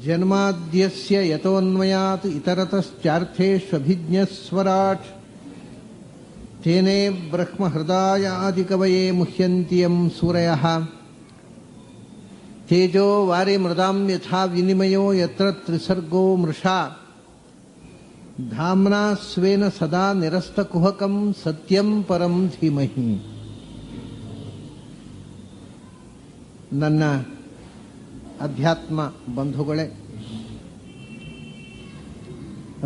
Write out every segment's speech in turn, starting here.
ಜನ್ಮಾದ್ಯಸ್ಯ ಯತೋನ್ಮಯಾತ್ ಇತರತಶ್ಚಾರ್ಥೇಷ್ವಭಿಜ್ಞಸ್ವರಾಟ್ ತೇನೇ ಬ್ರಹ್ಮ ಹೃದಯಾದಿಕವಯೇ ಮುಹ್ಯಂತಿ M ಸೂರಯಃ ತೇಜೋ ವಾರಿ ಮೃದಾಂ ಯಥಾ ವಿನಿಮಯೋ ಯತ್ರ ತ್ರಿಸರ್ಗೋ ಮೃಷಾ ಧಾಮ್ನಾ ಸ್ವೇನ ಸದಾ ನಿರಸ್ತಕುಹಕಂ ಸತ್ಯಂ ಪರಂ ಧೀಮಹಿ. ನನ್ನ ಅಧ್ಯಾತ್ಮ ಬಂಧುಗಳೇ,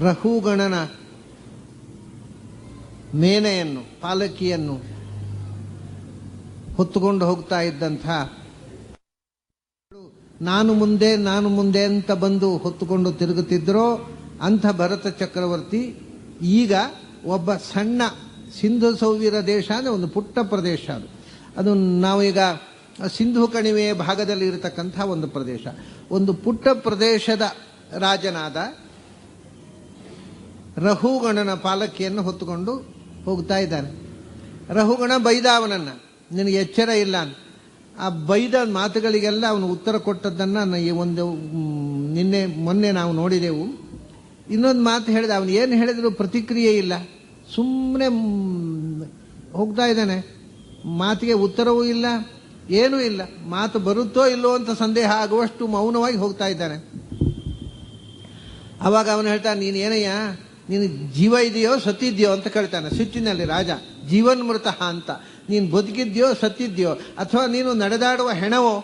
ರಹುಗಣನ ಮೇನೆಯನ್ನು, ಪಾಲಕಿಯನ್ನು ಹೊತ್ತುಕೊಂಡು ಹೋಗ್ತಾ ಇದ್ದಂಥ ನಾನು ಮುಂದೆ ಅಂತ ಬಂದು ಹೊತ್ತುಕೊಂಡು ತಿರುಗುತ್ತಿದ್ದರೋ ಅಂಥ ಭರತ ಚಕ್ರವರ್ತಿ ಈಗ ಒಬ್ಬ ಸಣ್ಣ ಸಿಂಧು ಸೌವೀರ ದೇಶ ಅಂದರೆ ಒಂದು ಪುಟ್ಟ ಪ್ರದೇಶ, ಅದು ನಾವೀಗ ಸಿಂಧು ಕಣಿವೆಯ ಭಾಗದಲ್ಲಿ ಇರತಕ್ಕಂಥ ಒಂದು ಪ್ರದೇಶ, ಒಂದು ಪುಟ್ಟ ಪ್ರದೇಶದ ರಾಜನಾದ ರಹುಗಣನ ಪಾಲಕಿಯನ್ನು ಹೊತ್ತುಕೊಂಡು ಹೋಗ್ತಾ ಇದ್ದಾನೆ. ರಹುಗಣ ಬೈದ ಅವನನ್ನು, ನಿನಗೆ ಎಚ್ಚರ ಇಲ್ಲ ಅಂತ. ಆ ಬೈದ ಮಾತುಗಳಿಗೆಲ್ಲ ಅವನು ಉತ್ತರ ಕೊಟ್ಟದ್ದನ್ನು ಒಂದು ಮೊನ್ನೆ ನಾವು ನೋಡಿದೆವು. ಇನ್ನೊಂದು ಮಾತು ಹೇಳಿದ, ಅವನು ಏನು ಹೇಳಿದ್ರು ಪ್ರತಿಕ್ರಿಯೆ ಇಲ್ಲ, ಸುಮ್ಮನೆ ಹೋಗ್ತಾ ಇದ್ದಾನೆ, ಮಾತಿಗೆ ಉತ್ತರವೂ ಇಲ್ಲ, ಏನೂ ಇಲ್ಲ, ಮಾತು ಬರುತ್ತೋ ಇಲ್ಲೋ ಅಂತ ಸಂದೇಹ ಆಗುವಷ್ಟು ಮೌನವಾಗಿ ಹೋಗ್ತಾ ಇದ್ದಾನೆ. ಆವಾಗ ಅವನು ಹೇಳ್ತಾನೆ, ನೀನು ಏನಯ್ಯ, ನೀನು ಜೀವ ಇದೆಯೋ ಸತ್ತಿದ್ಯೋ ಅಂತ ಕೇಳ್ತಾನೆ ಸಿಟ್ಟಿನಲ್ಲಿ ರಾಜ. ಜೀವನ್ಮೃತ ಅಂತ, ನೀನು ಬದುಕಿದ್ಯೋ ಸತ್ತಿದ್ಯೋ, ಅಥವಾ ನೀನು ನಡೆದಾಡುವ ಹೆಣವೋ?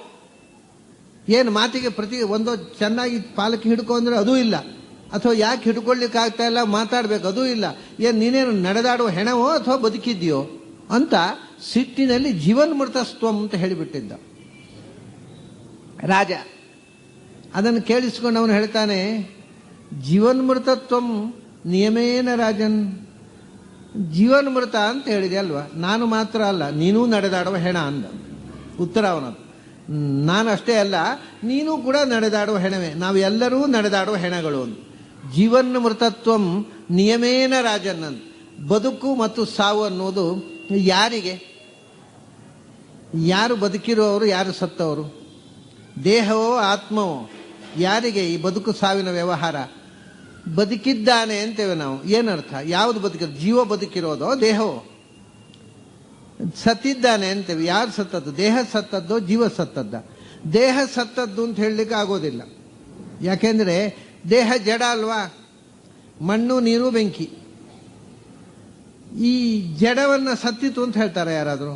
ಏನು ಮಾತಿಗೆ ಒಂದು ಚೆನ್ನಾಗಿ ಪಾಲಕಿ ಹಿಡ್ಕೊ ಅಂದರೆ ಅದೂ ಇಲ್ಲ, ಅಥವಾ ಯಾಕೆ ಹಿಡ್ಕೊಳ್ಳಿಕ್ಕೆ ಆಗ್ತಾ ಇಲ್ಲ, ಮಾತಾಡ್ಬೇಕು ಅದೂ ಇಲ್ಲ, ಏನು ನೀನೇನು ನಡೆದಾಡುವ ಹೆಣವೋ ಅಥವಾ ಬದುಕಿದ್ಯೋ ಅಂತ ಸಿಟ್ಟಿನಲ್ಲಿ ಜೀವನ್ಮೃತಸ್ತ್ವಂ ಅಂತ ಹೇಳಿಬಿಟ್ಟಿದ್ದ ರಾಜ. ಅದನ್ನು ಕೇಳಿಸ್ಕೊಂಡು ಅವನು ಹೇಳ್ತಾನೆ, ಜೀವನ್ಮೃತತ್ವಂ ನಿಯಮೇನ ರಾಜನ್, ಜೀವನ್ಮೃತ ಅಂತ ಹೇಳಿದೆ ಅಲ್ವಾ, ನಾನು ಮಾತ್ರ ಅಲ್ಲ ನೀನೂ ನಡೆದಾಡುವ ಹೆಣ ಅಂದ. ಉತ್ತರ ಅವನದು, ನಾನು ಅಷ್ಟೇ ಅಲ್ಲ, ನೀನು ಕೂಡ ನಡೆದಾಡುವ ಹೆಣವೇ, ನಾವು ಎಲ್ಲರೂ ನಡೆದಾಡುವ ಹೆಣಗಳು ಅಂತ. ಜೀವನ್ಮೃತತ್ವಂ ನಿಯಮೇನ ರಾಜನ್ ಅಂತ. ಬದುಕು ಮತ್ತು ಸಾವು ಅನ್ನೋದು ಯಾರಿಗೆ? ಯಾರು ಬದುಕಿರುವವರು, ಯಾರು ಸತ್ತವರು? ದೇಹವೋ ಆತ್ಮವೋ? ಯಾರಿಗೆ ಈ ಬದುಕು ಸಾವಿನ ವ್ಯವಹಾರ? ಬದುಕಿದ್ದಾನೆ ಅಂತೇವೆ ನಾವು, ಏನರ್ಥ? ಯಾವುದು ಬದುಕಿರೋದು? ಜೀವ ಬದುಕಿರೋದೋ ದೇಹವೋ? ಸತ್ತಿದ್ದಾನೆ ಅಂತೇವೆ, ಯಾರು ಸತ್ತದ್ದು? ದೇಹ ಸತ್ತದ್ದೋ ಜೀವ ಸತ್ತದ್ದ? ದೇಹ ಸತ್ತದ್ದು ಅಂತ ಹೇಳಲಿಕ್ಕೆ ಆಗೋದಿಲ್ಲ, ಯಾಕೆಂದರೆ ದೇಹ ಜಡ ಅಲ್ವಾ, ಮಣ್ಣು ನೀರು ಬೆಂಕಿ. ಈ ಜಡವನ್ನು ಸತ್ತಿತು ಅಂತ ಹೇಳ್ತಾರೆ ಯಾರಾದರೂ?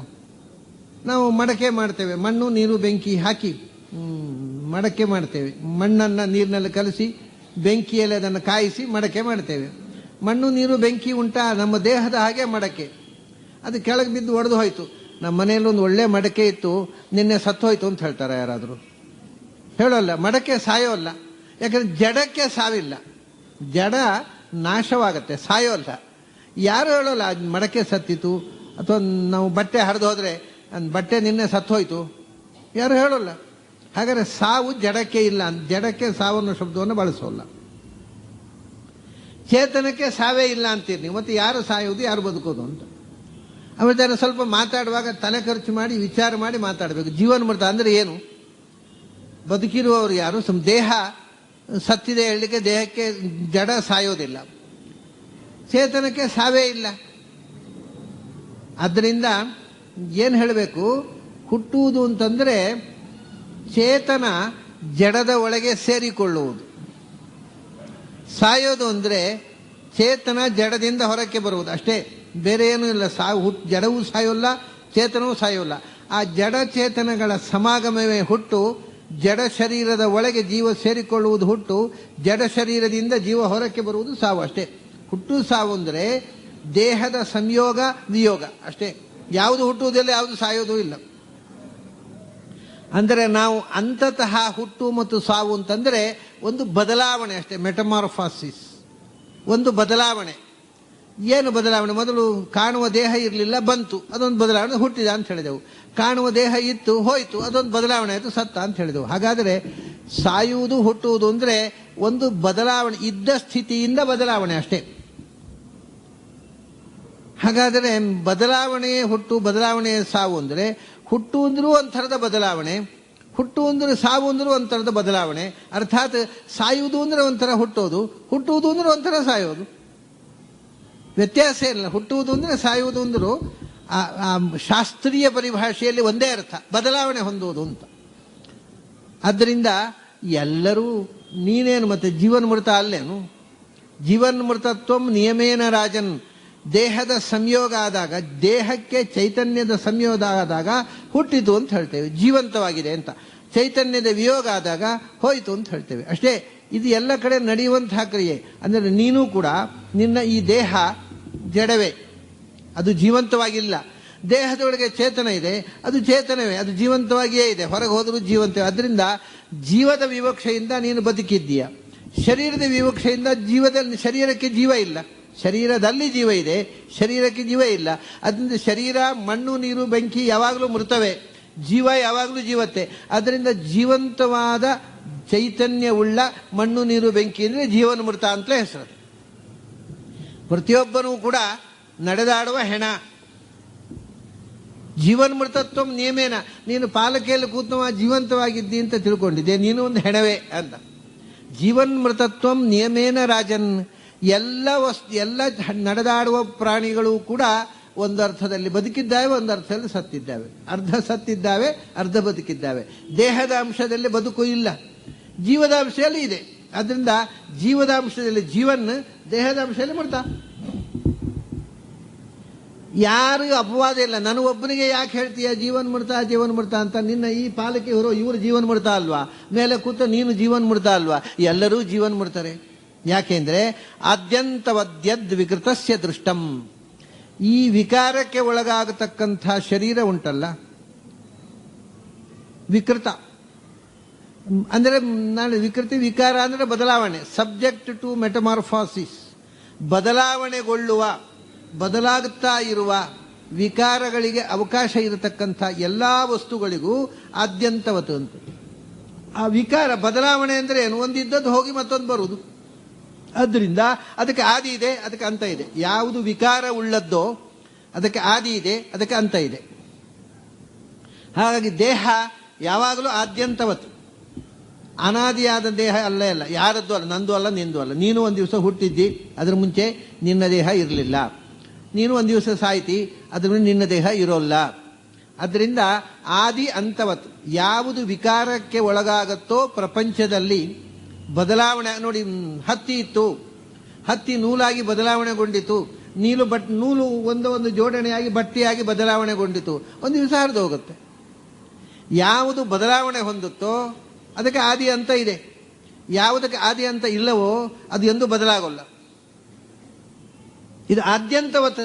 ನಾವು ಮಡಕೆ ಮಾಡ್ತೇವೆ, ಮಣ್ಣು ನೀರು ಬೆಂಕಿ ಹಾಕಿ ಮಡಕೆ ಮಾಡ್ತೇವೆ, ಮಣ್ಣನ್ನು ನೀರಿನಲ್ಲಿ ಕಲಸಿ ಬೆಂಕಿಯಲ್ಲಿ ಅದನ್ನು ಕಾಯಿಸಿ ಮಡಕೆ ಮಾಡ್ತೇವೆ. ಮಣ್ಣು ನೀರು ಬೆಂಕಿ ಉಂಟಾ? ನಮ್ಮ ದೇಹದ ಹಾಗೆ ಮಡಕೆ, ಅದು ಕೆಳಗೆ ಬಿದ್ದು ಒಡೆದು ಹೋಯ್ತು. ನಮ್ಮ ಮನೆಯಲ್ಲಿ ಒಂದು ಒಳ್ಳೆ ಮಡಕೆ ಇತ್ತು, ನಿನ್ನೆ ಸತ್ತು ಹೋಯ್ತು ಅಂತ ಹೇಳ್ತಾರೆ ಯಾರಾದರೂ? ಹೇಳೋಲ್ಲ, ಮಡಕೆ ಸಾಯೋಲ್ಲ, ಯಾಕಂದ್ರೆ ಜಡಕ್ಕೆ ಸಾವಿಲ್ಲ, ಜಡ ನಾಶವಾಗತ್ತೆ, ಸಾಯೋಲ್ಲ. ಯಾರು ಹೇಳೋಲ್ಲ ಮಡಕೆ ಸತ್ತಿತು, ಅಥವಾ ನಾವು ಬಟ್ಟೆ ಹರಿದು ಹೋದರೆ ಬಟ್ಟೆ ನಿನ್ನೆ ಸತ್ತು ಹೋಯ್ತು, ಯಾರು ಹೇಳೋಲ್ಲ. ಹಾಗಾದರೆ ಸಾವು ಜಡಕ್ಕೆ ಇಲ್ಲ, ಜಡಕ್ಕೆ ಸಾವನ್ನು ಶಬ್ದವನ್ನು ಬಳಸೋಲ್ಲ. ಚೇತನಕ್ಕೆ ಸಾವೇ ಇಲ್ಲ ಅಂತೀರಿ ನೀವು, ಮತ್ತು ಯಾರು ಸಾಯೋದು ಯಾರು ಬದುಕೋದು ಅಂತ. ಆಮೇಲೆ ಸ್ವಲ್ಪ ಮಾತಾಡುವಾಗ ತಲೆ ಖರ್ಚು ಮಾಡಿ ವಿಚಾರ ಮಾಡಿ ಮಾತಾಡಬೇಕು. ಜೀವನ್ಮೃತ ಅಂದರೆ ಏನು? ಬದುಕಿರುವವರು ಯಾರು? ದೇಹ ಸತ್ತಿದೆ ಹೇಳಲಿಕ್ಕೆ ದೇಹಕ್ಕೆ ಜಡ ಸಾಯೋದಿಲ್ಲ, ಚೇತನಕ್ಕೆ ಸಾವೇ ಇಲ್ಲ. ಆದ್ದರಿಂದ ಏನು ಹೇಳಬೇಕು? ಹುಟ್ಟುವುದು ಅಂತಂದರೆ ಚೇತನ ಜಡದ ಒಳಗೆ ಸೇರಿಕೊಳ್ಳುವುದು. ಸಾಯೋದು ಅಂದರೆ ಚೇತನ ಜಡದಿಂದ ಹೊರಕ್ಕೆ ಬರುವುದು ಅಷ್ಟೇ, ಬೇರೆ ಏನೂ ಇಲ್ಲ. ಜಡವೂ ಸಾಯೋಲ್ಲ, ಚೇತನವೂ ಸಾಯೋಲ್ಲ. ಆ ಜಡ ಚೇತನಗಳ ಸಮಾಗಮವೇ ಹುಟ್ಟು. ಜಡ ಶರೀರದ ಒಳಗೆ ಜೀವ ಸೇರಿಕೊಳ್ಳುವುದು ಹುಟ್ಟು, ಜಡ ಶರೀರದಿಂದ ಜೀವ ಹೊರಕ್ಕೆ ಬರುವುದು ಸಾವು ಅಷ್ಟೇ. ಹುಟ್ಟು ಸಾವು ಅಂದರೆ ದೇಹದ ಸಂಯೋಗ ವಿಯೋಗ ಅಷ್ಟೇ, ಯಾವುದು ಹುಟ್ಟುವುದಿಲ್ಲ, ಯಾವುದು ಸಾಯೋದು ಇಲ್ಲ. ಅಂದರೆ ನಾವು ಅಂತತಃ ಹುಟ್ಟು ಮತ್ತು ಸಾವು ಅಂತಂದರೆ ಒಂದು ಬದಲಾವಣೆ ಅಷ್ಟೇ, ಮೆಟಮಾರ್ಫಾಸಿಸ್, ಒಂದು ಬದಲಾವಣೆ. ಏನು ಬದಲಾವಣೆ? ಮೊದಲು ಕಾಣುವ ದೇಹ ಇರಲಿಲ್ಲ, ಬಂತು, ಅದೊಂದು ಬದಲಾವಣೆ, ಹುಟ್ಟಿದ ಅಂತ ಹೇಳಿದೆವು. ಕಾಣುವ ದೇಹ ಇತ್ತು, ಹೋಯಿತು, ಅದೊಂದು ಬದಲಾವಣೆ ಆಯಿತು, ಸತ್ತ ಅಂತ ಹೇಳಿದೆವು. ಹಾಗಾದರೆ ಸಾಯುವುದು ಹುಟ್ಟುವುದು ಅಂದರೆ ಒಂದು ಬದಲಾವಣೆ, ಇದ್ದ ಸ್ಥಿತಿಯಿಂದ ಬದಲಾವಣೆ ಅಷ್ಟೇ. ಹಾಗಾದರೆ ಬದಲಾವಣೆಯೇ ಹುಟ್ಟು, ಬದಲಾವಣೆಯೇ ಸಾವು ಅಂದರೆ ಹುಟ್ಟು ಅಂದರೂ ಒಂದು ಥರದ ಬದಲಾವಣೆ, ಹುಟ್ಟು ಅಂದರೆ ಸಾವು ಅಂದ್ರೆ ಒಂಥರದ ಬದಲಾವಣೆ. ಅರ್ಥಾತ್ ಸಾಯುವುದು ಅಂದರೆ ಒಂಥರ ಹುಟ್ಟೋದು, ಹುಟ್ಟುವುದು ಅಂದರೆ ಒಂಥರ ಸಾಯೋದು. ವ್ಯತ್ಯಾಸ ಇಲ್ಲ. ಹುಟ್ಟುವುದು ಅಂದರೆ ಸಾಯುವುದು ಅಂದರೂ ಶಾಸ್ತ್ರೀಯ ಪರಿಭಾಷೆಯಲ್ಲಿ ಒಂದೇ ಅರ್ಥ, ಬದಲಾವಣೆ ಹೊಂದುವುದು ಅಂತ. ಆದ್ದರಿಂದ ಎಲ್ಲರೂ ನೀನೇನು ಮತ್ತೆ ಜೀವನ್ಮೃತ ಅಲ್ಲೇನು? ಜೀವನ್ಮೃತತ್ವ ನಿಯಮೇನ ರಾಜನ್. ದೇಹದ ಸಂಯೋಗ ಆದಾಗ, ದೇಹಕ್ಕೆ ಚೈತನ್ಯದ ಸಂಯೋಗ ಆದಾಗ ಹುಟ್ಟಿತು ಅಂತ ಹೇಳ್ತೇವೆ, ಜೀವಂತವಾಗಿದೆ ಅಂತ. ಚೈತನ್ಯದ ವಿಯೋಗ ಆದಾಗ ಹೋಯಿತು ಅಂತ ಹೇಳ್ತೇವೆ ಅಷ್ಟೇ. ಇದು ಎಲ್ಲ ಕಡೆ ನಡೆಯುವಂತಹ ಕ್ರಿಯೆ. ಅಂದರೆ ನೀನು ಕೂಡ ನಿನ್ನ ಈ ದೇಹ ಜಡವೇ, ಅದು ಜೀವಂತವಾಗಿಲ್ಲ. ದೇಹದೊಳಗೆ ಚೇತನ ಇದೆ, ಅದು ಚೇತನವೇ, ಅದು ಜೀವಂತವಾಗಿಯೇ ಇದೆ, ಹೊರಗೆ ಹೋದರೂ ಜೀವಂತವೇ. ಅದರಿಂದ ಜೀವದ ವಿವಕ್ಷೆಯಿಂದ ನೀನು ಬದುಕಿದ್ದೀಯ. ಶರೀರದ ವಿವಕ್ಷೆಯಿಂದ ಶರೀರಕ್ಕೆ ಜೀವ ಇಲ್ಲ, ಶರೀರದಲ್ಲಿ ಜೀವ ಇದೆ, ಶರೀರಕ್ಕೆ ಜೀವ ಇಲ್ಲ. ಅದರಿಂದ ಶರೀರ, ಮಣ್ಣು, ನೀರು, ಬೆಂಕಿ ಯಾವಾಗಲೂ ಮೃತವೇ, ಜೀವ ಯಾವಾಗಲೂ ಜೀವತ್ತೆ. ಅದರಿಂದ ಜೀವಂತವಾದ ಚೈತನ್ಯವುಳ್ಳ ಮಣ್ಣು, ನೀರು, ಬೆಂಕಿ ಅಂದರೆ ಜೀವನ್ಮೃತ ಅಂತಲೇ ಹೆಸರು. ಪ್ರತಿಯೊಬ್ಬನೂ ಕೂಡ ನಡೆದಾಡುವ ಹೆಣ. ಜೀವನ್ಮೃತತ್ವ ನಿಯಮೇನ. ನೀನು ಪಾಲಕಿಯಲ್ಲಿ ಕೂತವ ಜೀವಂತವಾಗಿದ್ದಿ ಅಂತ ತಿಳ್ಕೊಂಡಿದ್ದೆ, ನೀನು ಒಂದು ಹೆಣವೇ ಅಂತ. ಜೀವನ್ಮೃತತ್ವ ನಿಯಮೇನ ರಾಜನ್. ಎಲ್ಲ ನಡೆದಾಡುವ ಪ್ರಾಣಿಗಳು ಕೂಡ ಒಂದು ಅರ್ಥದಲ್ಲಿ ಬದುಕಿದ್ದಾವೆ, ಒಂದು ಅರ್ಥದಲ್ಲಿ ಸತ್ತಿದ್ದಾವೆ. ಅರ್ಧ ಸತ್ತಿದ್ದಾವೆ, ಅರ್ಧ ಬದುಕಿದ್ದಾವೆ. ದೇಹದ ಅಂಶದಲ್ಲಿ ಬದುಕು ಇಲ್ಲ, ಜೀವದ ಅಂಶದಲ್ಲಿ ಇದೆ. ಅದರಿಂದ ಜೀವದ ಅಂಶದಲ್ಲಿ ಜೀವನ್, ದೇಹದ ಅಂಶದಲ್ಲಿ ಮೃತ. ಯಾರಿಗೂ ಅಪವಾದ ಇಲ್ಲ. ನನಗೊಬ್ಬನಿಗೆ ಯಾಕೆ ಹೇಳ್ತೀಯ ಜೀವನ್ಮೃತ ಅಂತ? ನಿನ್ನ ಈ ಪಾಲಕಿ ಹೊರೋ ಇವರು ಜೀವನ್ಮೃತ ಅಲ್ವಾ? ಮೇಲೆ ಕೂತ ನೀನು ಜೀವನ್ಮೃತ ಅಲ್ವಾ? ಎಲ್ಲರೂ ಜೀವನ್ಮೃತರೇ. ಯಾಕೆಂದ್ರೆ ಆದ್ಯಂತವದ್ಯದ್ ವಿಕೃತಸ್ಯ ದೃಷ್ಟಂ. ಈ ವಿಕಾರಕ್ಕೆ ಒಳಗಾಗತಕ್ಕಂಥ ಶರೀರ ಉಂಟಲ್ಲ, ವಿಕೃತ ಅಂದರೆ ನಾನು ವಿಕೃತಿ, ವಿಕಾರ ಅಂದರೆ ಬದಲಾವಣೆ, ಸಬ್ಜೆಕ್ಟ್ ಟು ಮೆಟಮಾರ್ಫಾಸಿಸ್. ಬದಲಾವಣೆಗೊಳ್ಳುವ, ಬದಲಾಗುತ್ತಾ ಇರುವ ವಿಕಾರಗಳಿಗೆ ಅವಕಾಶ ಇರತಕ್ಕಂಥ ಎಲ್ಲ ವಸ್ತುಗಳಿಗೂ ಆದ್ಯಂತವತ್ತು ಅಂತ. ಆ ವಿಕಾರ ಬದಲಾವಣೆ ಅಂದರೆ ಏನು? ಒಂದಿದ್ದದ್ದು ಹೋಗಿ ಮತ್ತೊಂದು ಬರುವುದು. ಆದ್ದರಿಂದ ಅದಕ್ಕೆ ಆದಿ ಇದೆ, ಅದಕ್ಕೆ ಅಂತ ಇದೆ. ಯಾವುದು ವಿಕಾರ ಉಳ್ಳದ್ದೋ ಅದಕ್ಕೆ ಆದಿ ಇದೆ, ಅದಕ್ಕೆ ಅಂತ ಇದೆ. ಹಾಗಾಗಿ ದೇಹ ಯಾವಾಗಲೂ ಆದ್ಯಂತವತ್ತು. ಅನಾದಿಯಾದ ದೇಹ ಅಲ್ಲೇ ಅಲ್ಲ, ಯಾರದ್ದು ಅಲ್ಲ, ನಂದು ಅಲ್ಲ, ನಿಂದು ಅಲ್ಲ. ನೀನು ಒಂದು ದಿವಸ ಹುಟ್ಟಿದ್ದಿ, ಅದರ ಮುಂಚೆ ನಿನ್ನ ದೇಹ ಇರಲಿಲ್ಲ. ನೀನು ಒಂದು ದಿವಸ ಸಾಯ್ತಿ, ಅದ್ರ ಮುಂದೆ ನಿನ್ನ ದೇಹ ಇರೋಲ್ಲ. ಅದರಿಂದ ಆದಿ ಅಂತವತ್ತು. ಯಾವುದು ವಿಕಾರಕ್ಕೆ ಒಳಗಾಗತ್ತೋ ಪ್ರಪಂಚದಲ್ಲಿ ಬದಲಾವಣೆ. ನೋಡಿ, ಹತ್ತಿ ಇತ್ತು, ಹತ್ತಿ ನೂಲಾಗಿ ಬದಲಾವಣೆಗೊಂಡಿತು, ನೂಲು ಒಂದು ಜೋಡಣೆಯಾಗಿ ಬಟ್ಟೆಯಾಗಿ ಬದಲಾವಣೆಗೊಂಡಿತು. ಒಂದು ದಿವಸ ಹರಿದು ಹೋಗುತ್ತೆ. ಯಾವುದು ಬದಲಾವಣೆ ಹೊಂದುತ್ತೋ ಅದಕ್ಕೆ ಆದಿ ಅಂತ ಇದೆ. ಯಾವುದಕ್ಕೆ ಆದಿ ಅಂತ ಇಲ್ಲವೋ ಅದು ಎಂದೂ ಬದಲಾಗೋಲ್ಲ. ಇದು ಆದ್ಯಂತವತ್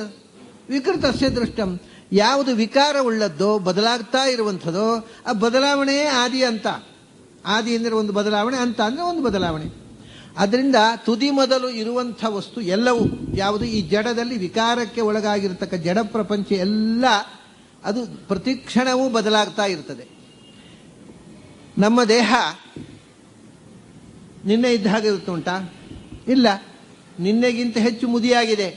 ವಿಕೃತಸ್ಯ ದೃಷ್ಟಂ. ಯಾವುದು ವಿಕಾರ ಉಳ್ಳದ್ದೋ, ಬದಲಾಗ್ತಾ ಇರುವಂಥದ್ದೋ, ಆ ಬದಲಾವಣೆಯೇ ಆದಿ ಅಂತ. ಆದಿ ಅಂದರೆ ಒಂದು ಬದಲಾವಣೆ, ಅಂತ ಅಂದರೆ ಒಂದು ಬದಲಾವಣೆ. ಅದರಿಂದ ತುದಿ ಮೊದಲು ಇರುವಂಥ ವಸ್ತು ಎಲ್ಲವೂ ಯಾವುದು ಈ ಜಡದಲ್ಲಿ ವಿಕಾರಕ್ಕೆ ಒಳಗಾಗಿರ್ತಕ್ಕ ಜಡ ಪ್ರಪಂಚ ಎಲ್ಲ ಅದು ಪ್ರತಿಕ್ಷಣವೂ ಬದಲಾಗ್ತಾ ಇರ್ತದೆ. ನಮ್ಮ ದೇಹ ನಿನ್ನೆ ಇದ್ದ ಹಾಗೆ ಇರುತ್ತುಂಟಾ? ಇಲ್ಲ, ನಿನ್ನೆಗಿಂತ ಹೆಚ್ಚು ಮುದಿಯಾಗಿದೆ.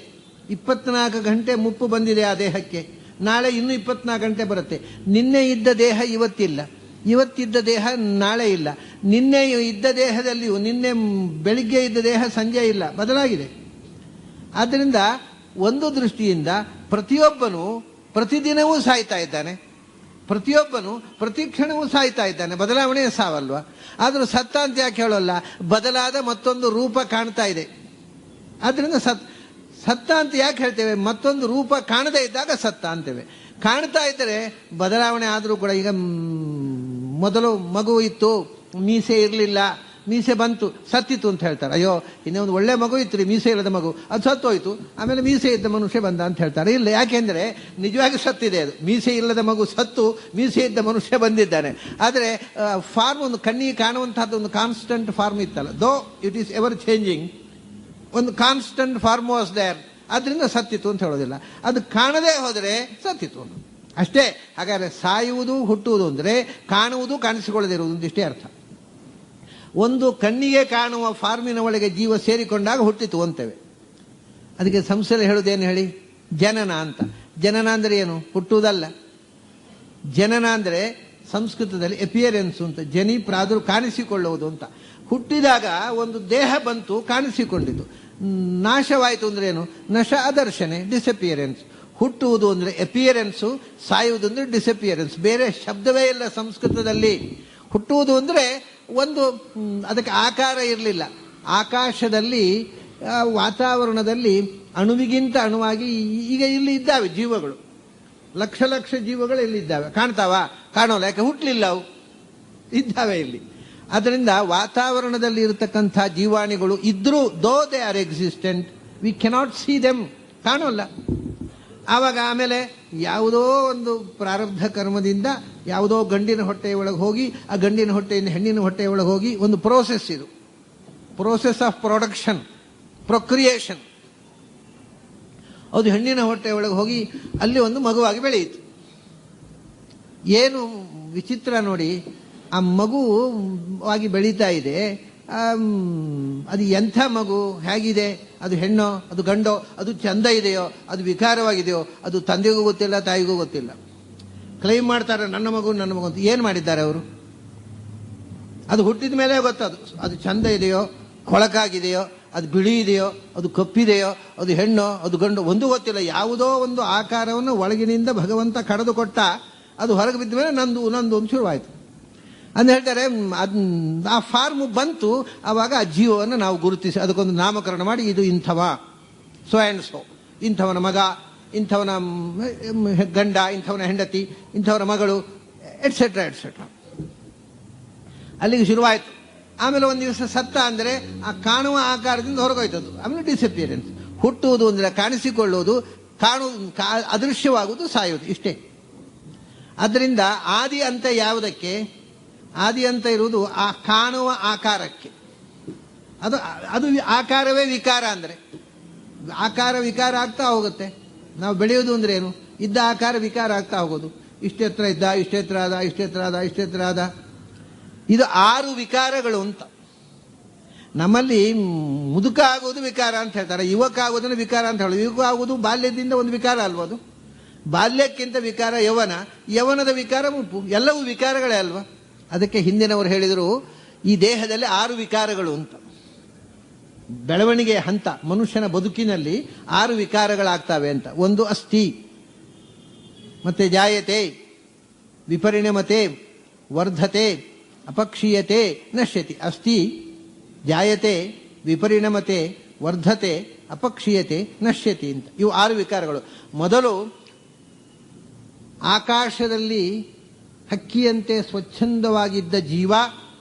24 ಗಂಟೆ ಮುಪ್ಪು ಬಂದಿದೆ ಆ ದೇಹಕ್ಕೆ. ನಾಳೆ ಇನ್ನೂ 24 ಗಂಟೆ ಬರುತ್ತೆ. ನಿನ್ನೆ ಇದ್ದ ದೇಹ ಇವತ್ತಿಲ್ಲ, ಇವತ್ತಿದ್ದ ದೇಹ ನಾಳೆ ಇಲ್ಲ. ನಿನ್ನೆ ಇದ್ದ ದೇಹದಲ್ಲಿಯೂ ನಿನ್ನೆ ಬೆಳಿಗ್ಗೆ ಇದ್ದ ದೇಹ ಸಂಜೆ ಇಲ್ಲ, ಬದಲಾಗಿದೆ. ಆದ್ದರಿಂದ ಒಂದು ದೃಷ್ಟಿಯಿಂದ ಪ್ರತಿಯೊಬ್ಬನು ಪ್ರತಿದಿನವೂ ಸಾಯ್ತಾ ಇದ್ದಾನೆ, ಪ್ರತಿಯೊಬ್ಬನು ಪ್ರತಿ ಕ್ಷಣವೂ ಸಾಯ್ತಾ ಇದ್ದಾನೆ. ಬದಲಾವಣೆ ಸಾವಲ್ವಾ? ಆದರೂ ಸತ್ತ ಅಂತ ಯಾಕೆ ಹೇಳೋಲ್ಲ? ಬದಲಾದ ಮತ್ತೊಂದು ರೂಪ ಕಾಣ್ತಾ ಇದೆ. ಆದ್ದರಿಂದ ಸತ್ತ ಅಂತ ಯಾಕೆ ಹೇಳ್ತೇವೆ? ಮತ್ತೊಂದು ರೂಪ ಕಾಣದೇ ಇದ್ದಾಗ ಸತ್ತ ಅಂತೇವೆ. ಕಾಣ್ತಾ ಇದ್ದರೆ ಬದಲಾವಣೆ ಆದರೂ ಕೂಡ, ಈಗ ಮೊದಲು ಮಗು ಇತ್ತು, ಮೀಸೆ ಇರಲಿಲ್ಲ, ಮೀಸೆ ಬಂತು, ಸತ್ತಿತ್ತು ಅಂತ ಹೇಳ್ತಾರೆ. ಅಯ್ಯೋ, ಇನ್ನೇ ಒಂದು ಒಳ್ಳೆ ಮಗು ಇತ್ತು ರೀ, ಮೀಸೆ ಇಲ್ಲದ ಮಗು, ಅದು ಸತ್ತೋಯ್ತು, ಆಮೇಲೆ ಮೀಸೆ ಇದ್ದ ಮನುಷ್ಯ ಬಂದ ಅಂತ ಹೇಳ್ತಾರೆ. ಇಲ್ಲ, ಯಾಕೆಂದರೆ ನಿಜವಾಗಿ ಸತ್ತಿದೆ ಅದು. ಮೀಸೆ ಇಲ್ಲದ ಮಗು ಸತ್ತು, ಮೀಸೆ ಇದ್ದ ಮನುಷ್ಯ ಬಂದಿದ್ದಾನೆ. ಆದರೆ ಫಾರ್ಮ್ ಒಂದು ಕಣ್ಣಿಗೆ ಕಾಣುವಂತಹದ್ದು ಒಂದು ಕಾನ್ಸ್ಟೆಂಟ್ ಫಾರ್ಮ್ ಇತ್ತಲ್ಲ, though it is ever changing, ಒಂದು ಕಾನ್ಸ್ಟೆಂಟ್ ಫಾರ್ಮ್ ವಾಸ್ ದೇರ್. ಅದರಿಂದ ಸತ್ತಿತ್ತು ಅಂತ ಹೇಳೋದಿಲ್ಲ. ಅದು ಕಾಣದೇ ಹೋದರೆ ಸತ್ತಿತ್ತು ಅಷ್ಟೇ. ಹಾಗಾದರೆ ಸಾಯುವುದು ಹುಟ್ಟುವುದು ಅಂದರೆ ಕಾಣುವುದು ಕಾಣಿಸಿಕೊಳ್ಳದಿರುವುದು ಒಂದಿಷ್ಟೇ ಅರ್ಥ. ಒಂದು ಕಣ್ಣಿಗೆ ಕಾಣುವ ಫಾರ್ಮಿನ ಒಳಗೆ ಜೀವ ಸೇರಿಕೊಂಡಾಗ ಹುಟ್ಟಿತು ಅಂತೇವೆ. ಅದಕ್ಕೆ ಸಂಸ್ಥೆ ಹೇಳುವುದೇನು ಹೇಳಿ? ಜನನ ಅಂತ. ಜನನ ಅಂದರೆ ಏನು? ಹುಟ್ಟುವುದಲ್ಲ. ಜನನ ಅಂದರೆ ಸಂಸ್ಕೃತದಲ್ಲಿ ಎಪಿಯರೆನ್ಸ್ ಅಂತ, ಜನಿ ಕಾಣಿಸಿಕೊಳ್ಳುವುದು ಅಂತ. ಹುಟ್ಟಿದಾಗ ಒಂದು ದೇಹ ಬಂತು, ಕಾಣಿಸಿಕೊಂಡಿತು. ನಾಶವಾಯಿತು ಅಂದ್ರೆ ಏನು? ನಶ ಅದರ್ಶನೆ, ಡಿಸಪಿಯರೆನ್ಸ್. ಹುಟ್ಟುವುದು ಅಂದ್ರೆ ಎಪಿಯರೆನ್ಸು, ಸಾಯುವುದು ಅಂದ್ರೆ ಡಿಸಪಿಯರೆನ್ಸ್. ಬೇರೆ ಶಬ್ದವೇ ಇಲ್ಲ ಸಂಸ್ಕೃತದಲ್ಲಿ. ಹುಟ್ಟುವುದು ಅಂದ್ರೆ ಒಂದು, ಅದಕ್ಕೆ ಆಕಾರ ಇರಲಿಲ್ಲ. ಆಕಾಶದಲ್ಲಿ, ವಾತಾವರಣದಲ್ಲಿ ಅಣುವಿಗಿಂತ ಅಣುವಾಗಿ ಈಗ ಇಲ್ಲಿ ಇದ್ದಾವೆ ಜೀವಗಳು, ಲಕ್ಷ ಲಕ್ಷ ಜೀವಗಳು ಇಲ್ಲಿದ್ದಾವೆ. ಕಾಣ್ತಾವ? ಕಾಣೋಲ್ಲ. ಯಾಕೆ? ಹುಟ್ಟಲಿಲ್ಲ, ಅವು ಇದ್ದಾವೆ ಇಲ್ಲಿ. ಅದರಿಂದ ವಾತಾವರಣದಲ್ಲಿ ಇರತಕ್ಕಂಥ ಜೀವಾಣಿಗಳು ಇದ್ರೂ, though they are existent, we cannot see them, ಕಾಣೋಲ್ಲ. ಆಮೇಲೆ ಯಾವುದೋ ಒಂದು ಪ್ರಾರಬ್ಧ ಕರ್ಮದಿಂದ ಯಾವುದೋ ಗಂಡಿನ ಹೊಟ್ಟೆಯ ಒಳಗೆ ಹೋಗಿ, ಆ ಗಂಡಿನ ಹೊಟ್ಟೆಯಿಂದ ಹೆಣ್ಣಿನ ಹೊಟ್ಟೆಯ ಒಳಗೆ ಹೋಗಿ ಒಂದು ಪ್ರೋಸೆಸ್, ಇದು ಪ್ರೋಸೆಸ್ ಆಫ್ ಪ್ರೊಡಕ್ಷನ್, ಪ್ರೊಕ್ರಿಯೇಷನ್. ಅದು ಹೆಣ್ಣಿನ ಹೊಟ್ಟೆಯ ಒಳಗೆ ಹೋಗಿ ಅಲ್ಲಿ ಒಂದು ಮಗುವಾಗಿ ಬೆಳೆಯಿತು. ಏನು ವಿಚಿತ್ರ ನೋಡಿ, ಆ ಮಗುವಾಗಿ ಬೆಳೀತಾ ಇದೆ. ಅದು ಎಂಥ ಮಗು, ಹೇಗಿದೆ, ಅದು ಹೆಣ್ಣೋ ಅದು ಗಂಡೋ, ಅದು ಚಂದ ಇದೆಯೋ ಅದು ವಿಕಾರವಾಗಿದೆಯೋ, ಅದು ತಂದೆಗೂ ಗೊತ್ತಿಲ್ಲ, ತಾಯಿಗೂ ಗೊತ್ತಿಲ್ಲ. ಕ್ಲೈಮ್ ಮಾಡ್ತಾರೆ ನನ್ನ ಮಗು ನನ್ನ ಮಗು ಅಂತ. ಏನು ಮಾಡಿದ್ದಾರೆ ಅವರು? ಅದು ಹುಟ್ಟಿದ ಮೇಲೆ ಗೊತ್ತದು, ಅದು ಚಂದ ಇದೆಯೋ, ಕೊಳಕಾಗಿದೆಯೋ, ಅದು ಬಿಳಿ ಇದೆಯೋ, ಅದು ಕಪ್ಪಿದೆಯೋ, ಅದು ಹೆಣ್ಣೋ ಅದು ಗಂಡು, ಒಂದು ಗೊತ್ತಿಲ್ಲ. ಯಾವುದೋ ಒಂದು ಆಕಾರವನ್ನು ಒಳಗಿನಿಂದ ಭಗವಂತ ಕಳೆದು ಕೊಟ್ಟ, ಅದು ಹೊರಗೆ ಬಿದ್ದ ಮೇಲೆ ನಂದು ನಂದು ಒಂದು ಶುರುವಾಯಿತು ಅಂತ ಹೇಳ್ತಾರೆ. ಆ ಫಾರ್ಮ್ ಬಂತು, ಆವಾಗ ಆ ಜೀವವನ್ನು ನಾವು ಗುರುತಿಸಿ ಅದಕ್ಕೊಂದು ನಾಮಕರಣ ಮಾಡಿ, ಇದು ಇಂಥವ, ಸೋ ಆ್ಯಂಡ್ ಸೋ, ಇಂಥವನ ಮಗ, ಇಂಥವನ ಗಂಡ, ಇಂಥವನ ಹೆಂಡತಿ, ಇಂಥವನ ಮಗಳು, ಎಟ್ಸೆಟ್ರಾ ಎಟ್ಸೆಟ್ರಾ. ಅಲ್ಲಿಗೆ ಶುರುವಾಯಿತು. ಆಮೇಲೆ ಒಂದು ದಿವಸ ಸತ್ತ ಅಂದರೆ ಆ ಕಾಣುವ ಆಕಾರದಿಂದ ಹೊರಗೋಯ್ತದು. ಆಮೇಲೆ ಡಿಸಪಿಯರೆನ್ಸ್. ಹುಟ್ಟುವುದು ಅಂದರೆ ಕಾಣಿಸಿಕೊಳ್ಳುವುದು, ಅದೃಶ್ಯವಾಗುವುದು, ಸಾಯುವುದು, ಇಷ್ಟೇ. ಅದರಿಂದ ಆದಿ ಅಂತ ಯಾವುದಕ್ಕೆ? ಆದಿ ಅಂತ ಇರುವುದು ಆ ಕಾಣುವ ಆಕಾರಕ್ಕೆ. ಅದು ಅದು ಆಕಾರವೇ ವಿಕಾರ. ಅಂದರೆ ಆಕಾರ ವಿಕಾರ ಆಗ್ತಾ ಹೋಗುತ್ತೆ. ನಾವು ಬೆಳೆಯೋದು ಅಂದ್ರೆ ಏನು? ಇದ್ದ ಆಕಾರ ವಿಕಾರ ಆಗ್ತಾ ಹೋಗೋದು. ಇಷ್ಟೆತ್ರ ಇದ್ದ, ಇಷ್ಟೆತ್ರ ಆದ, ಇಷ್ಟೆತ್ರ ಆದ, ಇಷ್ಟೆತ್ರ ಆದ. ಇದು 6 ವಿಕಾರಗಳು ಅಂತ. ನಮ್ಮಲ್ಲಿ ಮುದುಕ ಆಗೋದು ವಿಕಾರ ಅಂತ ಹೇಳ್ತಾರೆ, ಯುವಕ ಆಗೋದನ್ನು ವಿಕಾರ ಅಂತ ಹೇಳೋದು. ಯುವಕ ಆಗೋದು ಬಾಲ್ಯದಿಂದ ಒಂದು ವಿಕಾರ ಅಲ್ವ? ಅದು ಬಾಲ್ಯಕ್ಕಿಂತ ವಿಕಾರ ಯವನ, ಯವನದ ವಿಕಾರ ಮುಪ್ಪು, ಎಲ್ಲವೂ ವಿಕಾರಗಳೇ ಅಲ್ವಾ? ಅದಕ್ಕೆ ಹಿಂದಿನವರು ಹೇಳಿದರು, ಈ ದೇಹದಲ್ಲಿ 6 ವಿಕಾರಗಳು ಅಂತ. ಬೆಳವಣಿಗೆಯ ಹಂತ, ಮನುಷ್ಯನ ಬದುಕಿನಲ್ಲಿ 6 ವಿಕಾರಗಳಾಗ್ತವೆ ಅಂತ. ಒಂದು ಅಸ್ಥಿ, ಮತ್ತೆ ಜಾಯತೆ, ವಿಪರಿಣಮತೆ, ವರ್ಧತೆ, ಅಪಕ್ಷೀಯತೆ, ನಶ್ಯತಿ. ಅಸ್ಥಿ, ಜಾಯತೆ, ವಿಪರಿಣಮತೆ, ವರ್ಧತೆ, ಅಪಕ್ಷೀಯತೆ, ನಶ್ಯತಿ ಅಂತ. ಇವು 6 ವಿಕಾರಗಳು. ಮೊದಲು ಆಕಾಶದಲ್ಲಿ ಹಕ್ಕಿಯಂತೆ ಸ್ವಚ್ಛಂದವಾಗಿದ್ದ ಜೀವ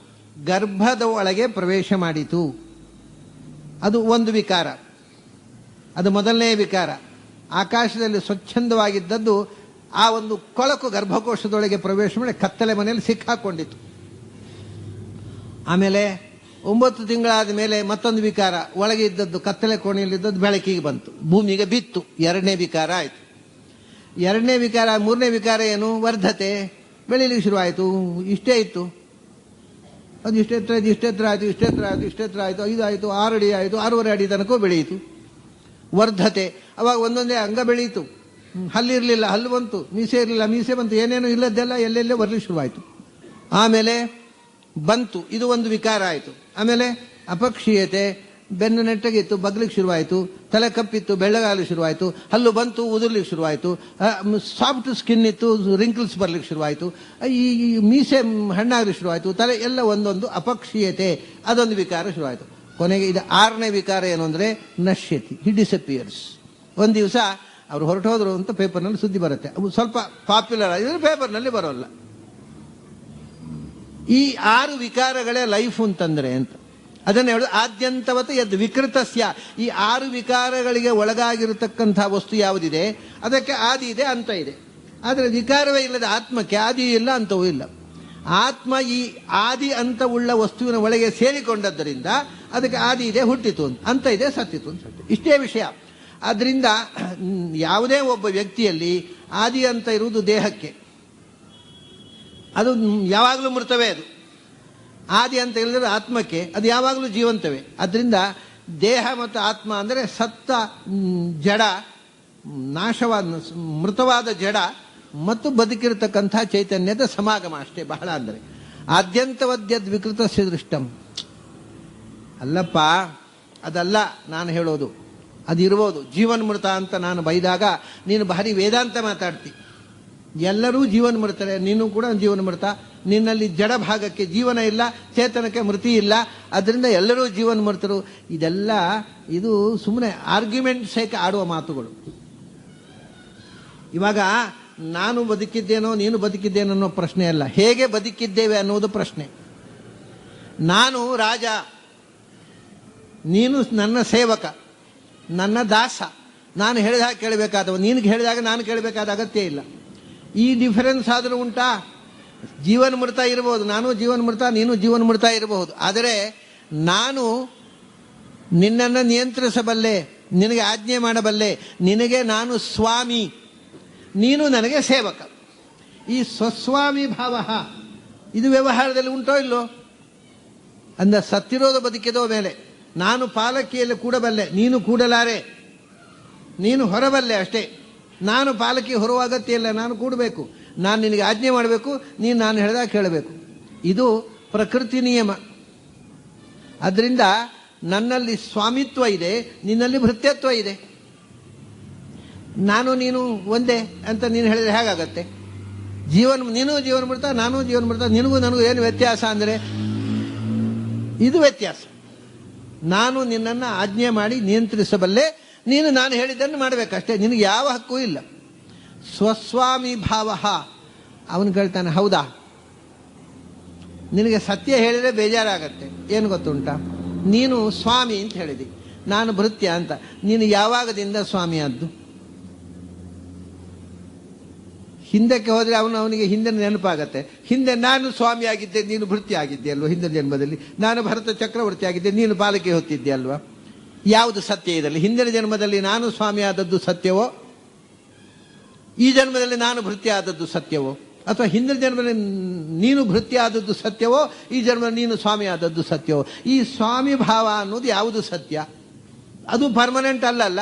ಗರ್ಭದ ಒಳಗೆ ಪ್ರವೇಶ ಮಾಡಿತು. ಅದು ಒಂದು ವಿಕಾರ, ಅದು ಮೊದಲನೇ ವಿಕಾರ. ಆಕಾಶದಲ್ಲಿ ಸ್ವಚ್ಛಂದವಾಗಿದ್ದದ್ದು ಆ ಒಂದು ಕೊಳಕು ಗರ್ಭಕೋಶದೊಳಗೆ ಪ್ರವೇಶ ಮಾಡಿ ಕತ್ತಲೆ ಮನೆಯಲ್ಲಿ ಸಿಕ್ಕಾಕೊಂಡಿತು. ಆಮೇಲೆ 9 ತಿಂಗಳಾದ ಮೇಲೆ ಮತ್ತೊಂದು ವಿಕಾರ, ಒಳಗೆ ಇದ್ದದ್ದು ಕತ್ತಲೆ ಕೋಣೆಯಲ್ಲಿದ್ದದ್ದು ಬೆಳಕಿಗೆ ಬಂತು, ಭೂಮಿಗೆ ಬಿತ್ತು. 2ನೇ ವಿಕಾರ ಆಯಿತು. 2ನೇ ವಿಕಾರ. 3ನೇ ವಿಕಾರ ಏನು? ವರ್ಧತೆ, ಬೆಳೀಲಿಕ್ಕೆ ಶುರುವಾಯಿತು. ಇಷ್ಟೇ ಇತ್ತು, ಅದು ಇಷ್ಟೆತ್ರ ಆಯಿತು, ಇಷ್ಟೆತ್ರ ಆಯಿತು, ಇಷ್ಟೆತ್ರ ಆಯಿತು, ಇಷ್ಟೆತ್ರ ಆಯಿತು, 5 ಆಯಿತು, 6 ಅಡಿ ಆಯಿತು, 6.5 ಅಡಿ ತನಕ ಬೆಳೆಯಿತು. ವರ್ಧತೆ, ಅವಾಗ ಒಂದೊಂದೇ ಅಂಗ ಬೆಳೆಯಿತು. ಹಲ್ಲಿರಲಿಲ್ಲ, ಹಲ್ಲು ಬಂತು. ಮೀಸೆ ಇರಲಿಲ್ಲ, ಮೀಸೆ ಬಂತು. ಏನೇನು ಇಲ್ಲದ್ದೆಲ್ಲ ಎಲ್ಲೆಲ್ಲೇ ಬರಲಿಕ್ಕೆ ಶುರುವಾಯಿತು. ಆಮೇಲೆ ಬಂತು, ಇದು ಒಂದು ವಿಕಾರ ಆಯಿತು. ಆಮೇಲೆ ಅಪಕ್ಷೀಯತೆ, ಬೆನ್ನು ನೆಟ್ಟಗಿತ್ತು, ಬಗ್ಲಿಕ್ಕೆ ಶುರುವಾಯಿತು. ತಲೆ ಕಪ್ಪಿತ್ತು, ಬೆಳ್ಳಗಾಗಲು ಶುರುವಾಯಿತು. ಹಲ್ಲು ಬಂತು, ಉದುರ್ಲಿಕ್ಕೆ ಶುರುವಾಯಿತು. ಸಾಫ್ಟ್ ಸ್ಕಿನ್ ಇತ್ತು, ರಿಂಕಲ್ಸ್ ಬರ್ಲಿಕ್ಕೆ ಶುರುವಾಯಿತು. ಈ ಮೀಸೆ ಹಣ್ಣಾಗಲಿಕ್ಕೆ ಶುರುವಾಯಿತು. ತಲೆ ಎಲ್ಲ ಒಂದೊಂದು ಅಪಕ್ಷೀಯತೆ, ಅದೊಂದು ವಿಕಾರ ಶುರುವಾಯಿತು. ಕೊನೆಗೆ ಇದು 6ನೇ ವಿಕಾರ ಏನು ಅಂದರೆ ನಶ್ಯತಿ, ಹಿ ಡಿಸಪಿಯರ್ಸ್. ಒಂದು ದಿವಸ ಅವರು ಹೊರಟು ಹೋದ್ರು ಅಂತ ಪೇಪರ್ನಲ್ಲಿ ಸುದ್ದಿ ಬರುತ್ತೆ. ಅವು ಸ್ವಲ್ಪ ಪಾಪ್ಯುಲರ್ ಆಗಿದ್ರೆ ಪೇಪರ್ನಲ್ಲಿ ಬರೋಲ್ಲ. ಈ 6 ವಿಕಾರಗಳೇ ಲೈಫ್ ಅಂತಂದ್ರೆ ಅಂತ. ಅದನ್ನು ಹೇಳೋದು ಆದ್ಯಂತವತ್ತು ಎದ್ದು ವಿಕೃತಸ್ಯ. ಈ 6 ವಿಕಾರಗಳಿಗೆ ಒಳಗಾಗಿರತಕ್ಕಂಥ ವಸ್ತು ಯಾವುದಿದೆ ಅದಕ್ಕೆ ಆದಿ ಇದೆ, ಅಂತ ಇದೆ. ಆದರೆ ವಿಕಾರವೇ ಇಲ್ಲದ ಆತ್ಮಕ್ಕೆ ಆದಿಯೂ ಇಲ್ಲ, ಅಂತವೂ ಇಲ್ಲ. ಆತ್ಮ ಈ ಆದಿ ಅಂತ ಉಳ್ಳ ವಸ್ತುವಿನ ಒಳಗೆ ಸೇರಿಕೊಂಡದ್ದರಿಂದ ಅದಕ್ಕೆ ಆದಿ ಇದೆ, ಹುಟ್ಟಿತು ಅಂತ, ಅಂತ ಇದೆ, ಸತ್ತಿತು ಅಂತ. ಇಷ್ಟೇ ವಿಷಯ. ಆದ್ದರಿಂದ ಯಾವುದೇ ಒಬ್ಬ ವ್ಯಕ್ತಿಯಲ್ಲಿ ಆದಿ ಅಂತ ಇರುವುದು ದೇಹಕ್ಕೆ, ಅದು ಯಾವಾಗಲೂ ಮೃತವೇ. ಅದು ಆದಿ ಅಂತ ಹೇಳಿದ್ರೆ ಆತ್ಮಕ್ಕೆ, ಅದು ಯಾವಾಗಲೂ ಜೀವಂತವೇ. ಅದರಿಂದ ದೇಹ ಮತ್ತು ಆತ್ಮ ಅಂದರೆ ಸತ್ತ ಜಡ, ನಾಶವಾದ ಮೃತವಾದ ಜಡ ಮತ್ತು ಬದುಕಿರತಕ್ಕಂಥ ಚೈತನ್ಯದ ಸಮಾಗಮ ಅಷ್ಟೇ. ಬಹಳ ಅಂದರೆ ಆದ್ಯಂತವದ್ಯದ್ ವಿಕೃತ ದೃಷ್ಟಂ. ಅಲ್ಲಪ್ಪ, ಅದಲ್ಲ ನಾನು ಹೇಳೋದು. ಅದಿರ್ಬೋದು. ಜೀವನ್ಮೃತ ಅಂತ ನಾನು ಬೈದಾಗ ನೀನು ಭಾರಿ ವೇದಾಂತ ಮಾತಾಡ್ತಿ. ಎಲ್ಲರೂ ಜೀವನ್ಮೃತರೆ, ನೀನು ಕೂಡ ಜೀವನ್ಮೃತ. ನಿನ್ನಲ್ಲಿ ಜಡ ಭಾಗಕ್ಕೆ ಜೀವನ ಇಲ್ಲ, ಚೇತನಕ್ಕೆ ಮೃತಿ ಇಲ್ಲ, ಅದರಿಂದ ಎಲ್ಲರೂ ಜೀವನ್ಮೃತರು. ಇದು ಸುಮ್ಮನೆ ಆರ್ಗ್ಯುಮೆಂಟ್ ಸೇಕೆ ಆಡುವ ಮಾತುಗಳು. ಇವಾಗ ನಾನು ಬದುಕಿದ್ದೇನೋ ನೀನು ಬದುಕಿದ್ದೇನೋ ಅನ್ನೋ ಪ್ರಶ್ನೆ ಅಲ್ಲ, ಹೇಗೆ ಬದುಕಿದ್ದೇವೆ ಅನ್ನೋದು ಪ್ರಶ್ನೆ. ನಾನು ರಾಜ, ನೀನು ನನ್ನ ಸೇವಕ, ನನ್ನ ದಾಸ. ನಾನು ಹೇಳಿದಾಗ ಕೇಳಬೇಕಾದವ, ನೀನು ಹೇಳಿದಾಗ ನಾನು ಕೇಳಬೇಕಾದ ಅಗತ್ಯ ಇಲ್ಲ. ಈ ಡಿಫರೆನ್ಸ್ ಆದರೂ ಉಂಟಾ? ಜೀವನ್ಮೃತ ಇರಬಹುದು, ನಾನು ಜೀವನ್ಮೃತ, ನೀನು ಜೀವನ್ಮೃತ ಇರಬಹುದು. ಆದರೆ ನಾನು ನಿನ್ನನ್ನು ನಿಯಂತ್ರಿಸಬಲ್ಲೆ, ನಿನಗೆ ಆಜ್ಞೆ ಮಾಡಬಲ್ಲೆ, ನಿನಗೆ ನಾನು ಸ್ವಾಮಿ, ನೀನು ನನಗೆ ಸೇವಕ. ಈ ಸ್ವಸ್ವಾಮಿ ಭಾವ ಇದು ವ್ಯವಹಾರದಲ್ಲಿ ಉಂಟೋ ಇಲ್ಲೋ? ಅಂದ ಸತ್ತಿರೋದು ಬದುಕಿದೋ ಮೇಲೆ ನಾನು ಪಾಲಕಿಯಲ್ಲಿ ಕೂಡಬಲ್ಲೆ, ನೀನು ಕೂಡಲಾರೆ. ನೀನು ಹೊರಬಲ್ಲೆ ಅಷ್ಟೇ. ನಾನು ಪಾಲಕಿ ಹೊರುವ ಅಗತ್ಯ ಇಲ್ಲ, ನಾನು ಕೂಡಬೇಕು. ನಾನು ನಿನಗೆ ಆಜ್ಞೆ ಮಾಡಬೇಕು, ನೀನು ನಾನು ಹೇಳಿದಾಗ ಕೇಳಬೇಕು. ಇದು ಪ್ರಕೃತಿ ನಿಯಮ. ಅದರಿಂದ ನನ್ನಲ್ಲಿ ಸ್ವಾಮಿತ್ವ ಇದೆ, ನಿನ್ನಲ್ಲಿ ಭೃತ್ಯತ್ವ ಇದೆ. ನಾನು ನೀನು ಒಂದೇ ಅಂತ ನೀನು ಹೇಳಿದ್ರೆ ಹೇಗಾಗತ್ತೆ? ನೀನು ಜೀವನ್ಮೃತ, ನಾನು ಜೀವನ್ಮೃತ, ನಿನಗೂ ನನಗೂ ಏನು ವ್ಯತ್ಯಾಸ ಅಂದರೆ ಇದು ವ್ಯತ್ಯಾಸ. ನಾನು ನಿನ್ನನ್ನು ಆಜ್ಞೆ ಮಾಡಿ ನಿಯಂತ್ರಿಸಬಲ್ಲೆ, ನೀನು ನಾನು ಹೇಳಿದ್ದನ್ನು ಮಾಡಬೇಕಷ್ಟೇ, ನಿನಗೆ ಯಾವ ಹಕ್ಕೂ ಇಲ್ಲ. ಸ್ವಸ್ವಾಮಿ ಭಾವ. ಅವನು ಕೇಳ್ತಾನೆ, ಹೌದಾ, ನಿನಗೆ ಸತ್ಯ ಹೇಳಿದರೆ ಬೇಜಾರಾಗತ್ತೆ. ಏನು ಗೊತ್ತುಂಟ? ನೀನು ಸ್ವಾಮಿ ಅಂತ ಹೇಳಿದಿ, ನಾನು ಭೃತ್ಯ ಅಂತ. ನೀನು ಯಾವಾಗದಿಂದ ಸ್ವಾಮಿ ಆದ್ದು? ಹಿಂದಕ್ಕೆ ಹೋದರೆ ಅವನಿಗೆ ಹಿಂದಿನ ನೆನಪಾಗತ್ತೆ. ಹಿಂದೆ ನಾನು ಸ್ವಾಮಿ ಆಗಿದ್ದೆ, ನೀನು ಭೃತ್ಯ ಆಗಿದ್ದೆ ಅಲ್ವಾ? ಹಿಂದಿನ ಜನ್ಮದಲ್ಲಿ ನಾನು ಭರತ ಚಕ್ರವರ್ತಿ ಆಗಿದ್ದೆ, ನೀನು ಪಾಲಕಿ ಹೊತ್ತಿದ್ದೆ ಅಲ್ವಾ? ಯಾವುದು ಸತ್ಯ ಇದರಲ್ಲಿ? ಹಿಂದಿನ ಜನ್ಮದಲ್ಲಿ ನಾನು ಸ್ವಾಮಿ ಆದದ್ದು ಸತ್ಯವೋ, ಈ ಜನ್ಮದಲ್ಲಿ ನಾನು ಭೃತ್ಯ ಆದದ್ದು ಸತ್ಯವೋ? ಅಥವಾ ಹಿಂದಿನ ಜನ್ಮದಲ್ಲಿ ನೀನು ಭೃತ್ಯ ಆದದ್ದು ಸತ್ಯವೋ, ಈ ಜನ್ಮದಲ್ಲಿ ನೀನು ಸ್ವಾಮಿ ಆದದ್ದು ಸತ್ಯವೋ? ಈ ಸ್ವಾಮಿ ಭಾವ ಅನ್ನೋದು ಯಾವುದು ಸತ್ಯ? ಅದು ಪರ್ಮನೆಂಟ್ ಅಲ್ಲಲ್ಲ,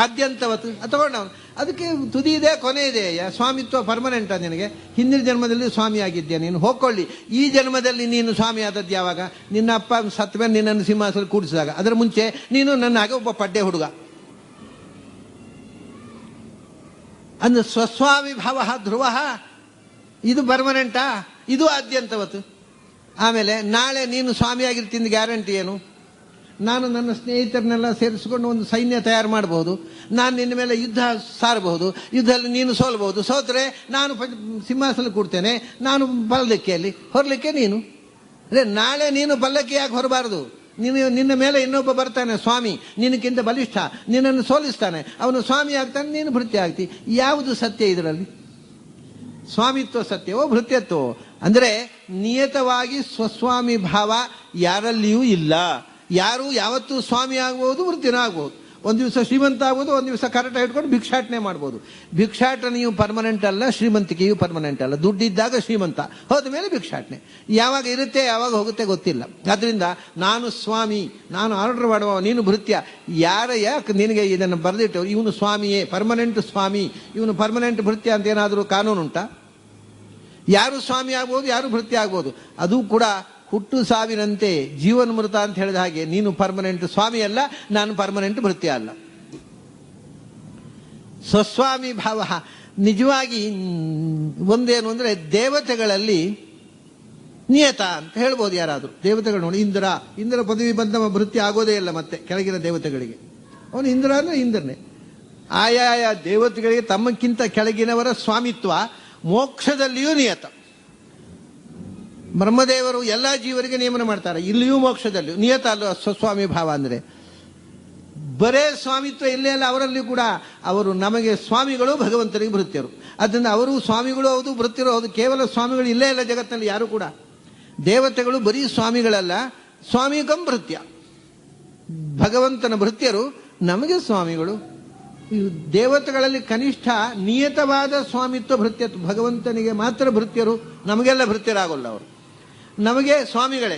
ಆದ್ಯಂತವತ್ತು ತಗೊಂಡವನು. ಅದಕ್ಕೆ ತುದಿ ಇದೆ, ಕೊನೆ ಇದೆ. ಸ್ವಾಮಿತ್ವ ಪರ್ಮನೆಂಟ ನಿನಗೆ? ಹಿಂದಿನ ಜನ್ಮದಲ್ಲಿ ಸ್ವಾಮಿ ಆಗಿದ್ಯಾ ನೀನು, ಹೋಗ್ಕೊಳ್ಳಿ. ಈ ಜನ್ಮದಲ್ಲಿ ನೀನು ಸ್ವಾಮಿ ಆದದ್ದು ಯಾವಾಗ? ನಿನ್ನ ಅಪ್ಪ ಸತ್ತ ಮೇಲೆ ನಿನ್ನನ್ನು ಸಿಂಹಾಸನ ಕೂಡಿಸಿದಾಗ. ಅದರ ಮುಂಚೆ ನೀನು ನನ್ನ ಹಾಗೆ ಒಬ್ಬ ಪಡ್ಡೆ ಹುಡುಗ. ಅಂದ್ರೆ ಸ್ವಸ್ವಾಮಿ ಭಾವ ಧ್ರುವ, ಇದು ಪರ್ಮನೆಂಟಾ? ಇದು ಆದ್ಯಂತವತ್ತು. ಆಮೇಲೆ ನಾಳೆ ನೀನು ಸ್ವಾಮಿ ಆಗಿರ್ತೀನಿ ಗ್ಯಾರಂಟಿ ಏನು? ನಾನು ನನ್ನ ಸ್ನೇಹಿತರನ್ನೆಲ್ಲ ಸೇರಿಸ್ಕೊಂಡು ಒಂದು ಸೈನ್ಯ ತಯಾರು ಮಾಡಬಹುದು. ನಾನು ನಿನ್ನ ಮೇಲೆ ಯುದ್ಧ ಸಾರಬಹುದು. ಯುದ್ಧದಲ್ಲಿ ನೀನು ಸೋಲ್ಬಹುದು. ಸೋತ್ರೆ ನಾನು ಸಿಂಹಾಸನ ಕೂಡ್ತೇನೆ, ನಾನು ಪಲ್ಲಕ್ಕಿಯಲ್ಲಿ ಹೊರಲಿಕ್ಕೆ ನೀನು. ಅದೇ ನಾಳೆ ನೀನು ಪಲ್ಲಕ್ಕಿ ಯಾಕೆ ಹೊರಬಾರದು? ನಿನ್ನ ಮೇಲೆ ಇನ್ನೊಬ್ಬ ಬರ್ತಾನೆ ಸ್ವಾಮಿ, ನಿನಕ್ಕಿಂತ ಬಲಿಷ್ಠ, ನಿನ್ನನ್ನು ಸೋಲಿಸ್ತಾನೆ, ಅವನು ಸ್ವಾಮಿ ಆಗ್ತಾನೆ, ನೀನು ಭೃತ್ಯ ಆಗ್ತಿ. ಯಾವುದು ಸತ್ಯ ಇದರಲ್ಲಿ? ಸ್ವಾಮಿತ್ವ ಸತ್ಯವೋ ಭೃತ್ಯತ್ವವೋ? ಅಂದರೆ ನಿಯತವಾಗಿ ಸ್ವಸ್ವಾಮಿ ಭಾವ ಯಾರಲ್ಲಿಯೂ ಇಲ್ಲ. ಯಾರು ಯಾವತ್ತೂ ಸ್ವಾಮಿ ಆಗ್ಬೋದು, ವೃತ್ತಿನ ಆಗ್ಬೋದು. ಒಂದು ದಿವಸ ಶ್ರೀಮಂತ ಆಗ್ಬೋದು, ಒಂದು ದಿವಸ ಕರೆಕ್ಟ್ ಇಟ್ಕೊಂಡು ಭಿಕ್ಷಾಟನೆ ಮಾಡ್ಬೋದು. ಭಿಕ್ಷಾಟನೆಯು ಪರ್ಮನೆಂಟ್ ಅಲ್ಲ, ಶ್ರೀಮಂತಿಕೆಯು ಪರ್ಮನೆಂಟ್ ಅಲ್ಲ. ದುಡ್ಡಿದ್ದಾಗ ಶ್ರೀಮಂತ, ಹೋದ ಮೇಲೆ ಭಿಕ್ಷಾಟನೆ. ಯಾವಾಗ ಇರುತ್ತೆ ಯಾವಾಗ ಹೋಗುತ್ತೆ ಗೊತ್ತಿಲ್ಲ. ಅದರಿಂದ ನಾನು ಸ್ವಾಮಿ, ನಾನು ಆರ್ಡರ್ ಮಾಡುವ, ನೀನು ಭೃತ್ಯ. ಯಾಕೆ ನಿನಗೆ ಇದನ್ನು ಬರೆದಿಟ್ಟು ಇವನು ಸ್ವಾಮಿಯೇ, ಪರ್ಮನೆಂಟ್ ಸ್ವಾಮಿ, ಇವನು ಪರ್ಮನೆಂಟ್ ಭೃತ್ಯ ಅಂತ ಏನಾದರೂ ಕಾನೂನುಂಟಾ? ಯಾರು ಸ್ವಾಮಿ ಆಗ್ಬೋದು, ಯಾರು ಭೃತ್ಯ ಆಗ್ಬೋದು. ಅದು ಕೂಡ ಹುಟ್ಟು ಸಾವಿನಂತೆ ಜೀವನ್ಮೃತ ಅಂತ ಹೇಳಿದ ಹಾಗೆ ನೀನು ಪರ್ಮನೆಂಟ್ ಸ್ವಾಮಿ ಅಲ್ಲ, ನಾನು ಪರ್ಮನೆಂಟ್ ಭೃತ್ಯ ಅಲ್ಲ. ಸ್ವಸ್ವಾಮಿ ಭಾವ ನಿಜವಾಗಿ ಒಂದೇನು ಅಂದರೆ, ದೇವತೆಗಳಲ್ಲಿ ನಿಯತ ಅಂತ ಹೇಳ್ಬೋದು ಯಾರಾದರೂ. ದೇವತೆಗಳು ನೋಡಿ, ಇಂದ್ರ ಪದವಿ ಬಂದ ಭೃತ್ಯ ಆಗೋದೇ ಇಲ್ಲ ಮತ್ತೆ ಕೆಳಗಿನ ದೇವತೆಗಳಿಗೆ. ಅವನು ಇಂದ್ರ ಅಂದರೆ ಇಂದ್ರನೇ. ಆಯಾಯ ದೇವತೆಗಳಿಗೆ ತಮ್ಮಕ್ಕಿಂತ ಕೆಳಗಿನವರ ಸ್ವಾಮಿತ್ವ ಮೋಕ್ಷದಲ್ಲಿಯೂ ನಿಯತ. ಬ್ರಹ್ಮದೇವರು ಎಲ್ಲ ಜೀವರಿಗೆ ನೇಮನ ಮಾಡ್ತಾರೆ, ಇಲ್ಲಿಯೂ ಮೋಕ್ಷದಲ್ಲಿಯೂ ನಿಯತ ಅಲ್ಲ ಸ್ವಸ್ವಾಮಿ ಭಾವ ಅಂದರೆ. ಬರೇ ಸ್ವಾಮಿತ್ವ ಇಲ್ಲೇ ಅಲ್ಲ, ಅವರಲ್ಲಿ ಕೂಡ ಅವರು ನಮಗೆ ಸ್ವಾಮಿಗಳು, ಭಗವಂತನಿಗೆ ಭೃತ್ಯರು. ಅದರಿಂದ ಅವರು ಸ್ವಾಮಿಗಳು ಹೌದು, ಭೃತ್ಯರು ಹೌದು. ಕೇವಲ ಸ್ವಾಮಿಗಳು ಇಲ್ಲೇ ಇಲ್ಲ ಜಗತ್ತಿನಲ್ಲಿ ಯಾರು ಕೂಡ. ದೇವತೆಗಳು ಬರೀ ಸ್ವಾಮಿಗಳಲ್ಲ, ಸ್ವಾಮಿಕಂ ಭೃತ್ಯ. ಭಗವಂತನ ಭೃತ್ಯರು ನಮಗೆ ಸ್ವಾಮಿಗಳು. ದೇವತೆಗಳಲ್ಲಿ ಕನಿಷ್ಠ ನಿಯತವಾದ ಸ್ವಾಮಿತ್ವ ಭೃತ್ಯತ್ವ. ಭಗವಂತನಿಗೆ ಮಾತ್ರ ಭೃತ್ಯರು, ನಮಗೆಲ್ಲ ಭೃತ್ಯರಾಗಲ್ಲ. ಅವರು ನಮಗೆ ಸ್ವಾಮಿಗಳೇ.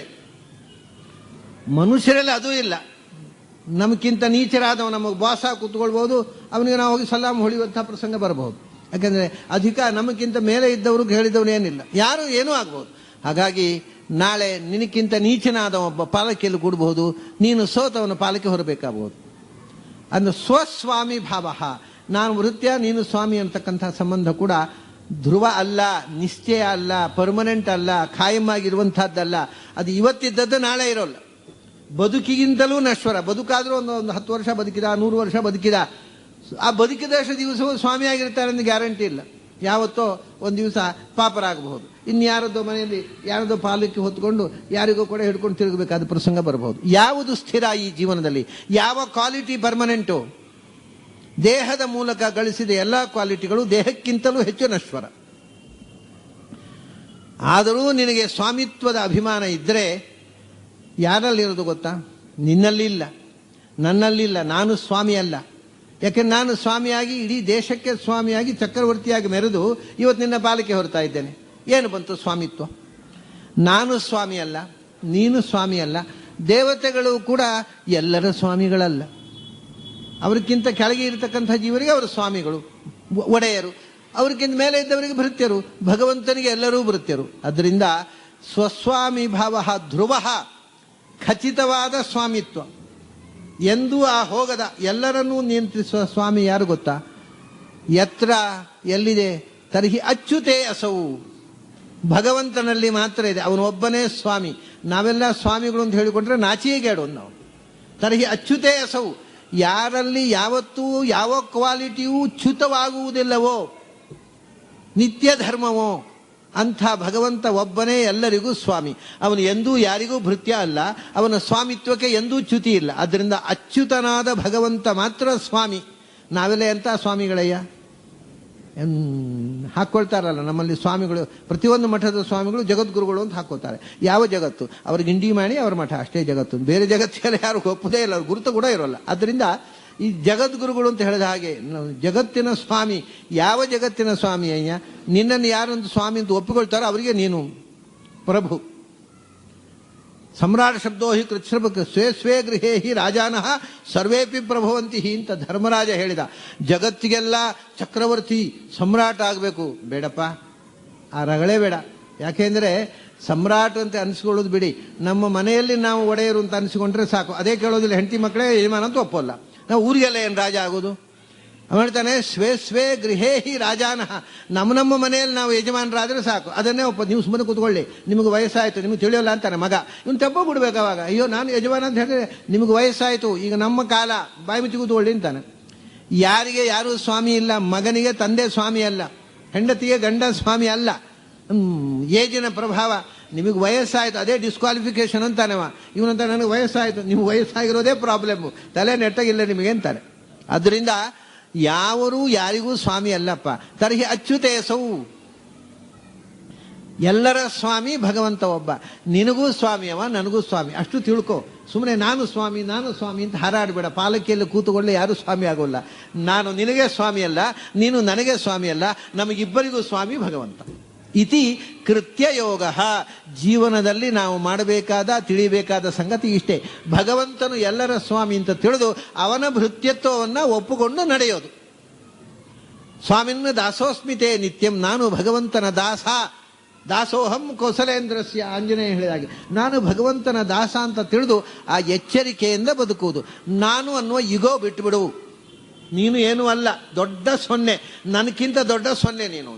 ಮನುಷ್ಯರಲ್ಲಿ ಅದೂ ಇಲ್ಲ. ನಮಗಿಂತ ನೀಚರಾದವ ನಮಗೆ ಬಾಸ ಕೂತ್ಕೊಳ್ಬೋದು, ಅವನಿಗೆ ನಾವು ಹೋಗಿ ಸಲಾಮ್ ಹೊಳೆಯುವಂಥ ಪ್ರಸಂಗ ಬರಬಹುದು. ಯಾಕಂದರೆ ನಮಗಿಂತ ಮೇಲೆ ಇದ್ದವರು ಹೇಳಿದವನು ಏನಿಲ್ಲ, ಯಾರು ಏನೂ ಆಗ್ಬೋದು. ಹಾಗಾಗಿ ನಾಳೆ ನಿನಕ್ಕಿಂತ ನೀಚನಾದ ಒಬ್ಬ ಪಾಲಕಿಯಲ್ಲಿ ಕೂಡಬಹುದು, ನೀನು ಸೋತವನ ಪಾಲಕಿ ಹೊರಬೇಕಾಗಬಹುದು. ಅಂದ್ರೆ ಸ್ವಸ್ವಾಮಿ ಭಾವ, ನಾನು ವೃತ್ಯ ನೀನು ಸ್ವಾಮಿ ಅಂತಕ್ಕಂಥ ಸಂಬಂಧ ಕೂಡ ಧ್ರುವ ಅಲ್ಲ, ನಿಶ್ಚಯ ಅಲ್ಲ, ಪರ್ಮನೆಂಟ್ ಅಲ್ಲ, ಖಾಯಂ ಆಗಿರುವಂಥದ್ದಲ್ಲ. ಅದು ಇವತ್ತಿದ್ದದ್ದು ನಾಳೆ ಇರೋಲ್ಲ. ಬದುಕಿಗಿಂತಲೂ ನಶ್ವರ. ಬದುಕಾದರೂ ಒಂದು 10 ವರ್ಷ ಬದುಕಿದ, 100 ವರ್ಷ ಬದುಕಿದ, ಆ ಬದುಕಿದಷ್ಟು ದಿವಸವೂ ಸ್ವಾಮಿ ಆಗಿರ್ತಾರೆ ಅಂತ ಗ್ಯಾರಂಟಿ ಇಲ್ಲ. ಯಾವತ್ತೋ ಒಂದು ದಿವಸ ಪಾಪರಾಗಬಹುದು, ಇನ್ಯಾರದೋ ಮನೆಯಲ್ಲಿ ಯಾರದೋ ಪಾಲಕಿ ಹೊತ್ಕೊಂಡು ಯಾರಿಗೋ ಕೂಡ ಹಿಡ್ಕೊಂಡು ತಿರುಗಬೇಕಾದ ಪ್ರಸಂಗ ಬರಬಹುದು. ಯಾವುದು ಸ್ಥಿರ ಈ ಜೀವನದಲ್ಲಿ? ಯಾವ ಕ್ವಾಲಿಟಿ ಪರ್ಮನೆಂಟು? ದೇಹದ ಮೂಲಕ ಗಳಿಸಿದ ಎಲ್ಲ ಕ್ವಾಲಿಟಿಗಳು ದೇಹಕ್ಕಿಂತಲೂ ಹೆಚ್ಚು ನಶ್ವರ. ಆದರೂ ನಿನಗೆ ಸ್ವಾಮಿತ್ವದ ಅಭಿಮಾನ ಇದ್ದರೆ ಯಾರಲ್ಲಿರೋದು ಗೊತ್ತಾ? ನಿನ್ನಲ್ಲಿಲ್ಲ, ನನ್ನಲ್ಲಿಲ್ಲ. ನಾನು ಸ್ವಾಮಿ ಅಲ್ಲ. ಯಾಕೆಂದ್ರೆ ನಾನು ಸ್ವಾಮಿಯಾಗಿ ಇಡೀ ದೇಶಕ್ಕೆ ಸ್ವಾಮಿಯಾಗಿ ಚಕ್ರವರ್ತಿಯಾಗಿ ಮೆರೆದು ಇವತ್ತು ನಿನ್ನ ಪಾಲಿಕೆ ಹೊರತಾ ಇದ್ದೇನೆ. ಏನು ಬಂತು ಸ್ವಾಮಿತ್ವ? ನಾನು ಸ್ವಾಮಿ ಅಲ್ಲ, ನೀನು ಸ್ವಾಮಿ ಅಲ್ಲ. ದೇವತೆಗಳು ಕೂಡ ಎಲ್ಲರ ಸ್ವಾಮಿಗಳಲ್ಲ. ಅವ್ರಿಗಿಂತ ಕೆಳಗೆ ಇರತಕ್ಕಂಥ ಜೀವರಿಗೆ ಅವರು ಸ್ವಾಮಿಗಳು, ಒಡೆಯರು. ಅವ್ರಿಗಿಂತ ಮೇಲೆ ಇದ್ದವರಿಗೆ ಭೃತ್ಯರು. ಭಗವಂತನಿಗೆ ಎಲ್ಲರೂ ಭೃತ್ಯರು. ಅದರಿಂದ ಸ್ವಸ್ವಾಮಿ ಭಾವ ಧ್ರುವ, ಖಚಿತವಾದ ಸ್ವಾಮಿತ್ವ, ಎಂದೂ ಹೋಗದ, ಎಲ್ಲರನ್ನೂ ನಿಯಂತ್ರಿಸುವ ಸ್ವಾಮಿ ಯಾರು ಗೊತ್ತಾ? ಯತ್ರ ಎಲ್ಲಿದೆ ತರ್ಹಿ ಅಚ್ಯುತೇ ಅಸವು, ಭಗವಂತನಲ್ಲಿ ಮಾತ್ರ ಇದೆ. ಅವನು ಒಬ್ಬನೇ ಸ್ವಾಮಿ. ನಾವೆಲ್ಲ ಸ್ವಾಮಿಗಳು ಅಂತ ಹೇಳಿಕೊಂಡ್ರೆ ನಾಚಿಕೆಗೇಡು ನಾವು. ತರ್ಹಿ ಅಚ್ಯುತೇ ಅಸವು, ಯಾರಲ್ಲಿ ಯಾವತ್ತೂ ಯಾವ ಕ್ವಾಲಿಟಿಯೂ ಚ್ಯುತವಾಗುವುದಿಲ್ಲವೋ, ನಿತ್ಯ ಧರ್ಮವೋ ಅಂಥ ಭಗವಂತ ಒಬ್ಬನೇ ಎಲ್ಲರಿಗೂ ಸ್ವಾಮಿ. ಅವನು ಎಂದೂ ಯಾರಿಗೂ ಭೃತ್ಯ ಅಲ್ಲ. ಅವನ ಸ್ವಾಮಿತ್ವಕ್ಕೆ ಎಂದೂ ಚ್ಯುತಿ ಇಲ್ಲ. ಆದ್ದರಿಂದ ಅಚ್ಯುತನಾದ ಭಗವಂತ ಮಾತ್ರ ಸ್ವಾಮಿ. ನಾವೆಲ್ಲ ಎಂಥ ಸ್ವಾಮಿಗಳಯ್ಯ ಹಾಕ್ಕೊಳ್ತಾರಲ್ಲ ನಮ್ಮಲ್ಲಿ ಸ್ವಾಮಿಗಳು. ಪ್ರತಿಯೊಂದು ಮಠದ ಸ್ವಾಮಿಗಳು ಜಗದ್ಗುರುಗಳು ಅಂತ ಹಾಕ್ಕೋತಾರೆ. ಯಾವ ಜಗತ್ತು? ಅವ್ರಿಗೆ ಇಂಡಿ ಮಾಡಿ ಅವ್ರ ಮಠ ಅಷ್ಟೇ ಜಗತ್ತು. ಬೇರೆ ಜಗತ್ತಿಗೆಲ್ಲ ಯಾರು ಒಪ್ಪದೇ ಇಲ್ಲ, ಅವ್ರ ಗುರುತು ಕೂಡ ಇರೋಲ್ಲ. ಅದರಿಂದ ಈ ಜಗದ್ಗುರುಗಳು ಅಂತ ಹೇಳಿದ ಹಾಗೆ ಜಗತ್ತಿನ ಸ್ವಾಮಿ. ಯಾವ ಜಗತ್ತಿನ ಸ್ವಾಮಿ ಅಯ್ಯ? ನಿನ್ನನ್ನು ಯಾರೊಂದು ಸ್ವಾಮಿ ಅಂತ ಒಪ್ಪಿಕೊಳ್ತಾರೋ ಅವರಿಗೆ ನೀನು ಪ್ರಭು. ಸಮ್ರಾಟ್ ಶಬ್ದೋ ಹಿ ಕೃಚ್ಛ್ರಭಕ್ ಸ್ವೇ ಸ್ವೇ ಗೃಹೇ ಹಿ ರಾಜಾನಃ ಸರ್ವೇಪಿ ಪ್ರಭವಂತಿ ಹಿ ಅಂತ ಧರ್ಮರಾಜ ಹೇಳಿದ. ಜಗತ್ತಿಗೆಲ್ಲ ಚಕ್ರವರ್ತಿ ಸಮ್ರಾಟ್ ಆಗಬೇಕು ಬೇಡಪ್ಪ, ಆ ರಗಳೇ ಬೇಡ. ಯಾಕೆಂದರೆ ಸಮ್ರಾಟ್ ಅಂತ ಅನಿಸ್ಕೊಳ್ಳೋದು ಬಿಡಿ, ನಮ್ಮ ಮನೆಯಲ್ಲಿ ನಾವು ಒಡೆಯರು ಅಂತ ಅನಿಸ್ಕೊಂಡ್ರೆ ಸಾಕು. ಅದೇ ಕೇಳೋದಿಲ್ಲ. ಹೆಂಡತಿ ಮಕ್ಕಳೇ ಯಜಮಾನ ಅಂತ ಒಪ್ಪಲ್ಲ. ನಾವು ಊರಿಗೆಲ್ಲ ಏನು ರಾಜ ಆಗೋದು? ಹೇಳ್ತಾನೆ ಸ್ವೇ ಸ್ವೇ ಗೃಹೇ ಹಿ ರಾಜಾನಃ, ನಮ್ಮ ಮನೆಯಲ್ಲಿ ನಾವು ಯಜಮಾನರಾದರೆ ಸಾಕು. ಅದನ್ನೇ ನೀವು ಸುಮ್ಮನೆ ಕೂತ್ಕೊಳ್ಳಿ, ನಿಮಗೆ ವಯಸ್ಸಾಯಿತು, ನಿಮಗೆ ತಿಳಿಯೋಲ್ಲ ಅಂತಾನೆ ಮಗ. ಇವನು ತಪ್ಪ ಬಿಡ್ಬೇಕು ಅವಾಗ. ಅಯ್ಯೋ ನಾನು ಯಜಮಾನ ಅಂತ ಹೇಳಿದ್ರೆ ನಿಮಗೆ ವಯಸ್ಸಾಯಿತು, ಈಗ ನಮ್ಮ ಕಾಲ, ಬಾಯಿ ಮುಚ್ಚಿ ಕೂತ್ಕೊಳ್ಳಿ ಅಂತಾನೆ. ಯಾರಿಗೆ ಯಾರೂ ಸ್ವಾಮಿ ಇಲ್ಲ. ಮಗನಿಗೆ ತಂದೆ ಸ್ವಾಮಿ ಅಲ್ಲ, ಹೆಂಡತಿಗೆ ಗಂಡ ಸ್ವಾಮಿ ಅಲ್ಲ. ಏಜಿನ ಪ್ರಭಾವ. ನಿಮಗೆ ವಯಸ್ಸಾಯಿತು, ಅದೇ ಡಿಸ್ಕ್ವಾಲಿಫಿಕೇಶನ್ ಅಂತಾನೆವ. ಇವನಂತ ನನಗೆ ವಯಸ್ಸಾಯಿತು. ನಿಮ್ಗೆ ವಯಸ್ಸಾಗಿರೋದೇ ಪ್ರಾಬ್ಲಮ್ಮು, ತಲೆ ನೆಟ್ಟಾಗಿಲ್ಲ ನಿಮಗೆ ಅಂತಾನೆ. ಅದರಿಂದ ಯಾರೂ ಯಾರಿಗೂ ಸ್ವಾಮಿ ಅಲ್ಲಪ್ಪ. ತರ್ಹಿ ಅಚ್ಯುತೇಸವು, ಎಲ್ಲರ ಸ್ವಾಮಿ ಭಗವಂತ ಒಬ್ಬ. ನಿನಗೂ ಸ್ವಾಮಿ ಅವ, ನನಗೂ ಸ್ವಾಮಿ. ಅಷ್ಟು ತಿಳ್ಕೊ. ಸುಮ್ಮನೆ ನಾನು ಸ್ವಾಮಿ ನಾನು ಸ್ವಾಮಿ ಅಂತ ಹಾರಾಡಬೇಡ. ಪಾಲಕಿಯಲ್ಲಿ ಕೂತುಕೊಳ್ಳೆ ಯಾರೂ ಸ್ವಾಮಿ ಆಗೋಲ್ಲ. ನಾನು ನಿನಗೆ ಸ್ವಾಮಿ ಅಲ್ಲ, ನೀನು ನನಗೆ ಸ್ವಾಮಿ ಅಲ್ಲ, ನಮಗಿಬ್ಬರಿಗೂ ಸ್ವಾಮಿ ಭಗವಂತ. ಇತಿ ಕೃತ್ಯಯೋಗ. ಜೀವನದಲ್ಲಿ ನಾವು ಮಾಡಬೇಕಾದ ತಿಳಿಬೇಕಾದ ಸಂಗತಿ ಇಷ್ಟೇ. ಭಗವಂತನು ಎಲ್ಲರ ಸ್ವಾಮಿ ಅಂತ ತಿಳಿದು ಅವನ ಭೃತ್ಯತ್ವವನ್ನು ಒಪ್ಪುಕೊಂಡು ನಡೆಯೋದು. ಸ್ವಾಮಿನ್ನ ದಾಸೋಸ್ಮಿತೆ ನಿತ್ಯಂ, ನಾನು ಭಗವಂತನ ದಾಸ. ದಾಸೋಹಂ ಕೌಸಲೇಂದ್ರಸ್ಯ, ಆಂಜನೇಯ ಹೇಳಿದಾಗೆ ನಾನು ಭಗವಂತನ ದಾಸ ಅಂತ ತಿಳಿದು ಆ ಎಚ್ಚರಿಕೆಯಿಂದ ಬದುಕುವುದು. ನಾನು ಅನ್ನುವ ಇಗೋ ಬಿಟ್ಟುಬಿಡು. ನೀನು ಏನೂ ಅಲ್ಲ, ದೊಡ್ಡ ಸೊನ್ನೆ, ನನಗಿಂತ ದೊಡ್ಡ ಸೊನ್ನೆ ನೀನು.